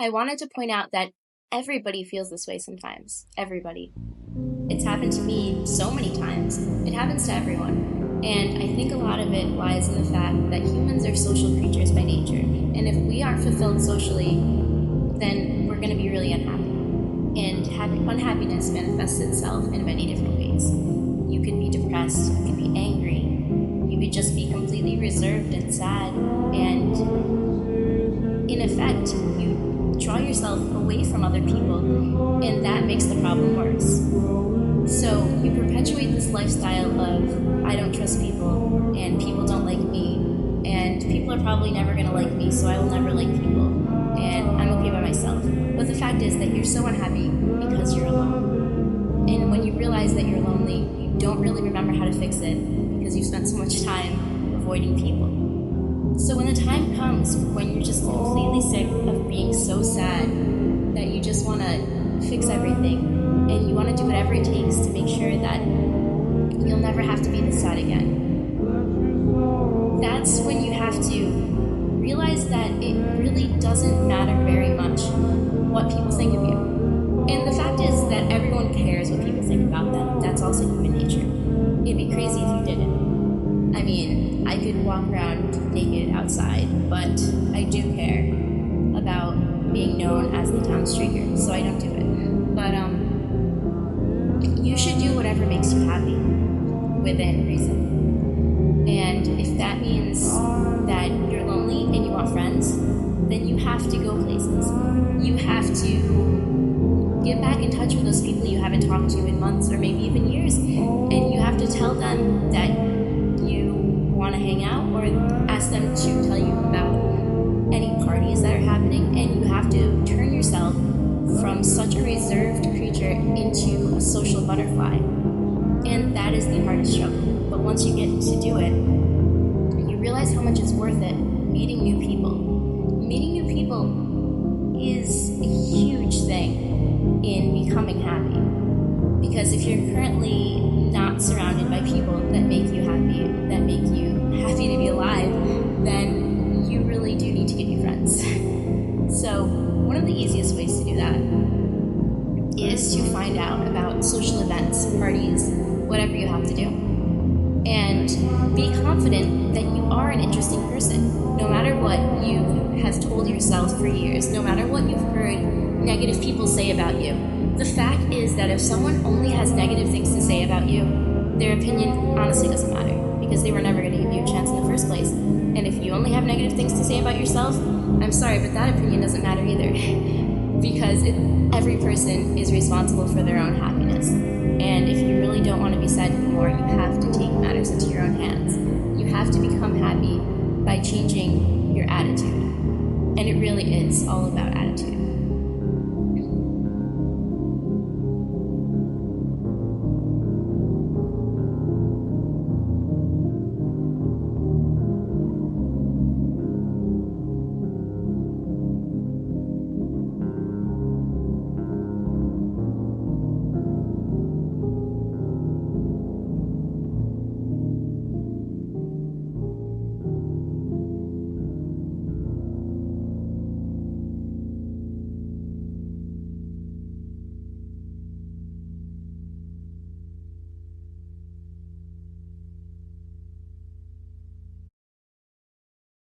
I wanted to point out that everybody feels this way sometimes. Everybody. It's happened to me so many times. It happens to everyone. And I think a lot of it lies in the fact that humans are social creatures by nature. And if we aren't fulfilled socially, then we're going to be really unhappy. And unhappiness manifests itself in many different ways. You can be depressed, you can be angry, you could just be completely reserved and sad, and in effect, you draw yourself away from other people, and that makes the problem worse. So you perpetuate this lifestyle of, I don't trust people, and people don't like me, and people are probably never going to like me, so I will never like people, and I'm okay by myself. But the fact is that you're so unhappy because you're alone. And when you realize that you're lonely, you don't really remember how to fix it because you spent so much time avoiding people. So when the time comes when you're just completely sick of being so sad that you just want to fix everything and you want to do whatever it takes to make sure that you'll never have to be this sad again, that's when you have to realize that it really doesn't matter very much what people think of you. And the fact is that everyone cares what people think about them. That's also human nature. It'd be crazy if you didn't. I mean, I could walk around naked outside, but I do care about being known as the town streaker, so I don't do it. But you should do whatever makes you happy, within reason. And if that means that you're lonely and you want friends, then you have to go places. You have to get back in touch with those people you haven't talked to in months or maybe even years, and you have to tell them that you want to hang out or ask them to tell you about any parties that are happening, and you have to turn yourself from such a reserved creature into a social butterfly. And that is the hardest struggle. But once you get to do it, you realize how much it's worth it meeting new people. Meeting new people is a huge thing in becoming happy. Because if you're currently not surrounded by people that make you happy to be alive, then you really do need to get new friends. So one of the easiest ways to do that is to find out about social events, parties, whatever you have to do. And be confident that you are an interesting person, no matter what you have told yourself for years, no matter what you've heard negative people say about you. The fact is that if someone only has negative things to say about you, their opinion honestly doesn't matter, because they were never going to give you a chance in the first place. And if you only have negative things to say about yourself, I'm sorry, but that opinion doesn't matter either. Because every person is responsible for their own happiness. And if you really don't want to be sad anymore, you have to take matters into your own hands. You have to become happy by changing your attitude. And it really is all about attitude.